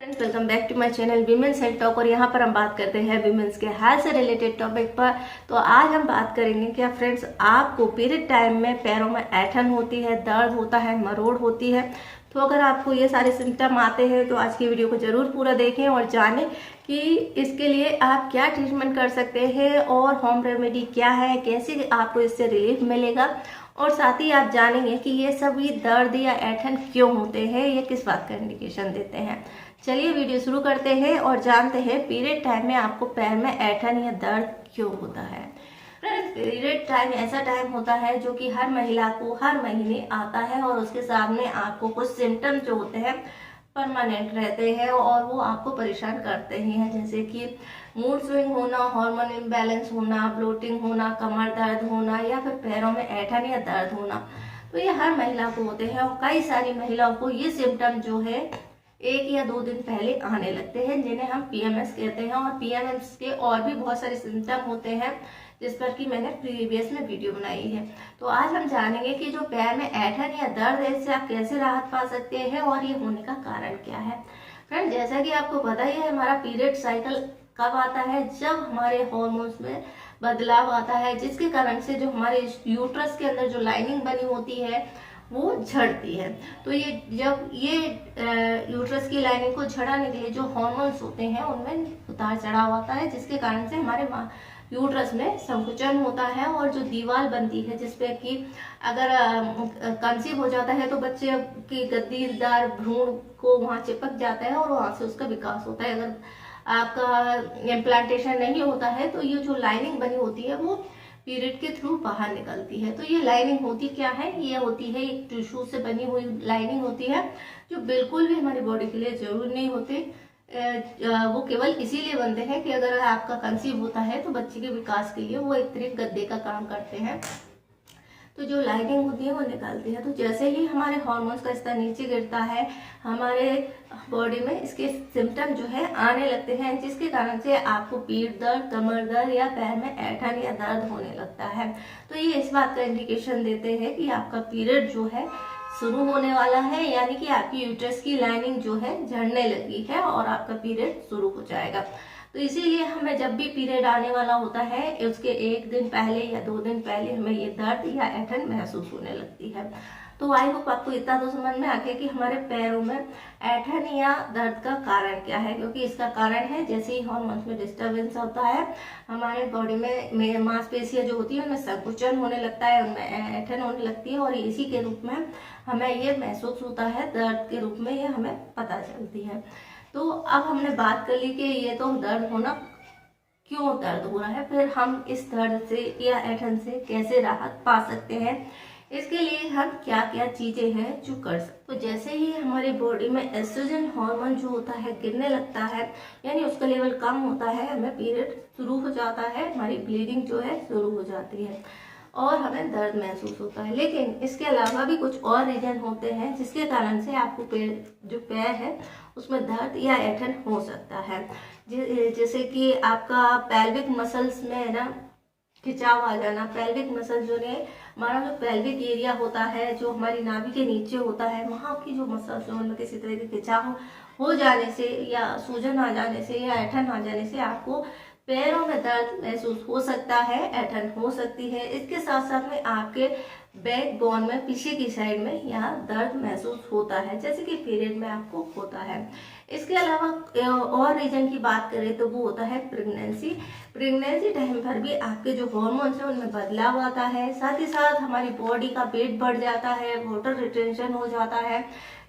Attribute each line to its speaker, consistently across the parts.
Speaker 1: Friends, welcome back to my channel women's health talk. और यहाँ पर हम बात करते हैं वीमेंस के हेल्थ से रिलेटेड टॉपिक पर। तो आज हम बात करेंगे क्या फ्रेंड्स, आपको पीरियड टाइम में पैरों में ऐंठन होती है, दर्द होता है, मरोड़ होती है। तो अगर आपको ये सारे सिम्टम आते हैं तो आज की वीडियो को जरूर पूरा देखें और जानें कि इसके लिए आप क्या ट्रीटमेंट कर सकते हैं और होम रेमेडी क्या है, कैसे आपको इससे रिलीफ मिलेगा। और साथ ही आप जानेंगे कि ये सभी दर्द या ऐंठन क्यों होते हैं, ये किस बात का इंडिकेशन देते हैं। चलिए वीडियो शुरू करते हैं और जानते हैं पीरियड टाइम में आपको पैर में ऐंठन या दर्द क्यों होता है। फ्रेंड्स, पीरियड टाइम ऐसा टाइम होता है जो कि हर महिला को हर महीने आता है और उसके सामने आपको कुछ सिम्टम जो होते हैं परमानेंट रहते हैं और वो आपको परेशान करते ही हैं, जैसे कि मूड स्विंग होना, हार्मोन इम्बैलेंस होना, ब्लोटिंग होना, कमर दर्द होना या फिर पैरों में ऐंठन या दर्द होना। तो ये हर महिला को होते हैं और कई सारी महिलाओं को ये सिम्टम जो है 1 या 2 दिन पहले आने लगते हैं, जिन्हें हम पीएमएस कहते हैं। और पीएमएस के और भी बहुत सारे सिम्टम होते हैं जिस पर कि मैंने प्रीवियस में वीडियो बनाई है। तो आज हम जानेंगे कि जो पैर में ऐंठन या दर्द है इससे आप कैसे राहत पा सकते हैं और ये होने का कारण क्या है। फ्रेंड, जैसा कि आपको पता ही है, हमारा पीरियड साइकिल कब आता है, जब हमारे हार्मोन्स में बदलाव आता है, जिसके कारण से जो हमारे यूट्रस के अंदर जो लाइनिंग बनी होती है वो झड़ती है। तो ये जब ये यूट्रस की लाइनिंग को झड़ाने के लिए जो हार्मोन्स होते हैं उनमें उतार चढ़ाव आता है, जिसके कारण से हमारे यूट्रस में संकुचन होता है और जो दीवार बनती है जिसपे कि अगर कंसीव हो जाता है तो बच्चे की गद्दीदार भ्रूण को वहां चिपक जाता है और वहां से उसका विकास होता है। अगर आपका इम्प्लांटेशन नहीं होता है तो ये जो लाइनिंग बनी होती है वो पीरियड के थ्रू बाहर निकलती है। तो ये लाइनिंग होती क्या है, ये होती है एक टिश्यू से बनी हुई लाइनिंग होती है जो बिल्कुल भी हमारी बॉडी के लिए जरूरी नहीं होते। वो केवल इसीलिए बनते हैं कि अगर आपका कंसीव होता है तो बच्चे के विकास के लिए वो एक तरह गद्दे का काम करते हैं। तो जो लाइनिंग होती है वो निकालती है। तो जैसे ही हमारे हार्मोन्स का स्तर नीचे गिरता है, हमारे बॉडी में इसके सिम्टम जो है आने लगते हैं, जिसके कारण से आपको पीठ दर्द, कमर दर्द या पैर में ऐंठन या दर्द होने लगता है। तो ये इस बात का इंडिकेशन देते हैं कि आपका पीरियड जो है शुरू होने वाला है, यानी कि आपकी यूट्रस की लाइनिंग जो है झड़ने लगी है और आपका पीरियड शुरू हो जाएगा। तो इसीलिए हमें जब भी पीरियड आने वाला होता है उसके 1 दिन पहले या 2 दिन पहले हमें ये दर्द या ऐंठन महसूस होने लगती है। तो आई होप आपको इतना तो समझ में आ गया कि हमारे पैरों में ऐंठन या दर्द का कारण क्या है, क्योंकि इसका कारण है जैसे ही हार्मोन्स में डिस्टर्बेंस होता है हमारे बॉडी में मांसपेशियां जो होती है उनमें संकुचन होने लगता है, उनमें ऐंठन होने लगती है और इसी के रूप में हमें ये महसूस होता है, दर्द के रूप में ये हमें पता चलती है। तो अब हमने बात कर ली कि ये तो दर्द होना क्यों दर्द हो रहा है, फिर हम इस दर्द से या ऐंठन से कैसे राहत पा सकते हैं, इसके लिए हम क्या क्या चीजें हैं जो कर सकते। तो जैसे ही हमारी बॉडी में एस्ट्रोजन हार्मोन जो होता है गिरने लगता है, यानी उसका लेवल कम होता है, हमें पीरियड शुरू हो जाता है, हमारी ब्लीडिंग जो है शुरू हो जाती है और हमें दर्द महसूस होता है। लेकिन इसके अलावा भी कुछ और रीजन होते हैं जिसके कारण से आपको पैर है उसमें दर्द या ऐंठन हो सकता है। जैसे कि आपका पेल्विक मसल्स में है ना खिंचाव आ जाना। पेल्विक मसल जो है हमारा जो पेल्विक एरिया होता है, जो हमारी नाभि के नीचे होता है, वहाँ की जो मसल्स है उनमें किसी तरह के खिंचाव हो जाने से या सूजन आ जाने से या ऐंठन आ जाने से आपको पैरों में दर्द महसूस हो सकता है, ऐंठन हो सकती है। इसके साथ साथ में आपके बैक बोन में पीछे की साइड में यहाँ दर्द महसूस होता है, जैसे कि पीरियड में आपको होता है। इसके अलावा और रीजन की बात करें तो वो होता है प्रेगनेंसी। प्रेगनेंसी टाइम पर भी आपके जो हार्मोन्स हैं उनमें बदलाव आता है, साथ ही साथ हमारी बॉडी का वेट बढ़ जाता है, वाटर रिटेंशन हो जाता है,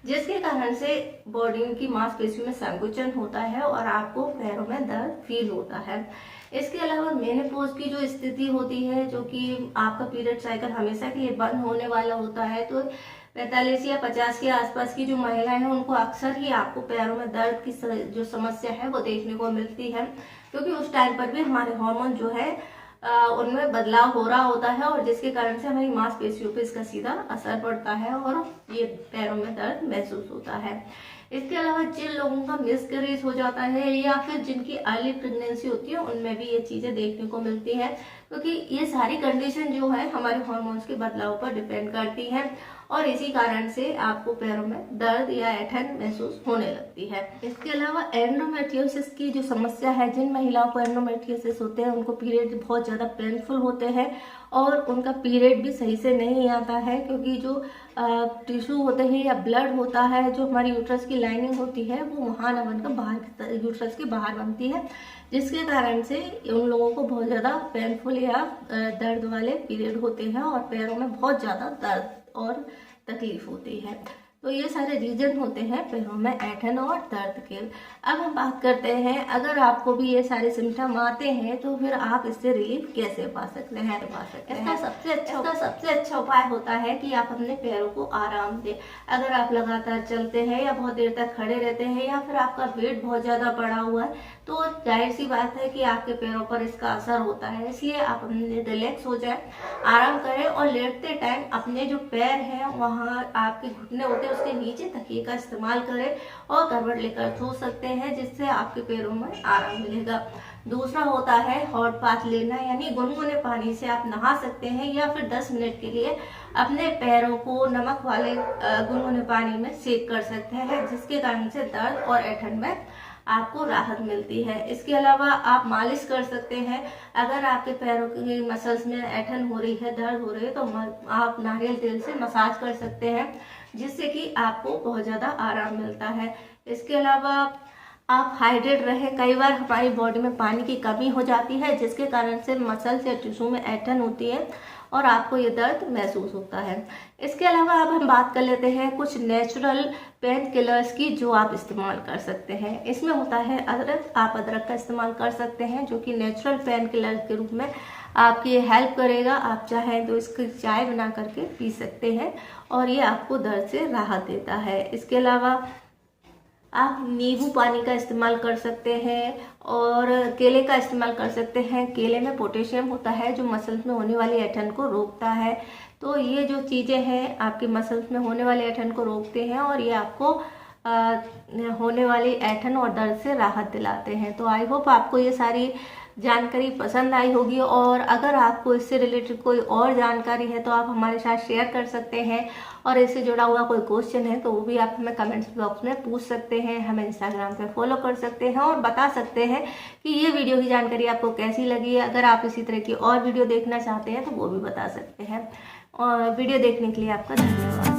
Speaker 1: जिसके कारण से बॉडी की मांसपेशियों में संकुचन होता है और आपको पैरों में दर्द फील होता है। इसके अलावा मेनोपॉज की जो स्थिति होती है, जो कि आपका पीरियड साइकिल हमेशा के लिए बंद होने वाला होता है, तो 45 या 50 के आसपास की जो महिलाएं हैं उनको अक्सर ही आपको पैरों में दर्द की जो समस्या है वो देखने को मिलती है, क्योंकि उस टाइम पर भी हमारे हार्मोन जो है उनमें बदलाव हो रहा होता है और जिसके कारण से हमारी मांसपेशियों पे इसका सीधा असर पड़ता है और ये पैरों में दर्द महसूस होता है। इसके अलावा जिन लोगों का मिसकैरेज हो जाता है या फिर जिनकी अर्ली प्रेगनेंसी होती है उनमें भी ये चीजें देखने को मिलती हैं, क्योंकि ये सारी कंडीशन जो है हमारे हार्मोन्स के बदलाव पर डिपेंड करती हैं और इसी कारण से आपको पैरों में दर्द या ऐंठन महसूस होने लगती है। इसके अलावा एंडोमेट्रियोसिस की जो समस्या है, जिन महिलाओं को एंडोमेट्रियोसिस होते हैं उनको पीरियड बहुत ज़्यादा पेनफुल होते हैं और उनका पीरियड भी सही से नहीं आता है, क्योंकि जो टिश्यू होते हैं या ब्लड होता है, जो हमारी यूट्रस की लाइनिंग होती है वो वहाँ न बनकर बाहर यूट्रस के बाहर बनती है, जिसके कारण से उन लोगों को बहुत ज़्यादा पेनफुल या दर्द वाले पीरियड होते हैं और पैरों में बहुत ज़्यादा दर्द और तकलीफ होती है। तो ये सारे रीजन होते हैं पैरों में ऐंठन और दर्द के। अब हम बात करते हैं, अगर आपको भी ये सारे सिम्टम आते हैं तो फिर आप इससे रिलीफ कैसे पा सकते हैं। इसका सबसे अच्छा उपाय होता है कि आप अपने पैरों को आराम दें। अगर आप लगातार चलते हैं या बहुत देर तक खड़े रहते हैं या फिर आपका वेट बहुत ज़्यादा बढ़ा हुआ है तो जाहिर सी बात है कि आपके पैरों पर इसका असर होता है। इसलिए आप अपने रिलैक्स हो जाए, आराम करें और लेटते टाइम अपने जो पैर हैं वहाँ आपके घुटने होते हैं उसके नीचे तकिए का इस्तेमाल करें और करवट लेकर सो सकते हैं, जिससे आपके पैरों में आराम मिलेगा। दूसरा होता है हॉट बाथ लेना, यानी गुनगुने पानी से आप नहा सकते हैं या फिर 10 मिनट के लिए अपने पैरों को नमक वाले गुनगुने पानी में सेक कर सकते हैं, जिसके कारण से दर्द और ऐंठन में आपको राहत मिलती है। इसके अलावा आप मालिश कर सकते हैं। अगर आपके पैरों की मसल्स में ऐंठन हो रही है, दर्द हो रही है, तो आप नारियल तेल से मसाज कर सकते हैं, जिससे कि आपको बहुत ज़्यादा आराम मिलता है। इसके अलावा आप हाइड्रेट रहें। कई बार हमारी बॉडी में पानी की कमी हो जाती है, जिसके कारण से मसल्स या टिश्यू में ऐंठन होती है और आपको ये दर्द महसूस होता है। इसके अलावा अब हम बात कर लेते हैं कुछ नेचुरल पेन किलर्स की जो आप इस्तेमाल कर सकते हैं। इसमें होता है अदरक। आप अदरक का इस्तेमाल कर सकते हैं, जो कि नेचुरल पेन किलर के रूप में आपकी हेल्प करेगा। आप चाहें तो इसकी चाय बना करके पी सकते हैं और ये आपको दर्द से राहत देता है। इसके अलावा आप नींबू पानी का इस्तेमाल कर सकते हैं और केले का इस्तेमाल कर सकते हैं। केले में पोटेशियम होता है जो मसल्स में होने वाली ऐंठन को रोकता है। तो ये जो चीज़ें हैं आपके मसल्स में होने वाले ऐंठन को रोकते हैं और ये आपको होने वाली ऐंठन और दर्द से राहत दिलाते हैं। तो आई होप आपको ये सारी जानकारी पसंद आई होगी, और अगर आपको इससे रिलेटेड कोई और जानकारी है तो आप हमारे साथ शेयर कर सकते हैं, और इससे जुड़ा हुआ कोई क्वेश्चन है तो वो भी आप हमें कमेंट्स बॉक्स में पूछ सकते हैं। हमें इंस्टाग्राम पे फॉलो कर सकते हैं और बता सकते हैं कि ये वीडियो की जानकारी आपको कैसी लगी है। अगर आप इसी तरह की और वीडियो देखना चाहते हैं तो वो भी बता सकते हैं। और वीडियो देखने के लिए आपका धन्यवाद।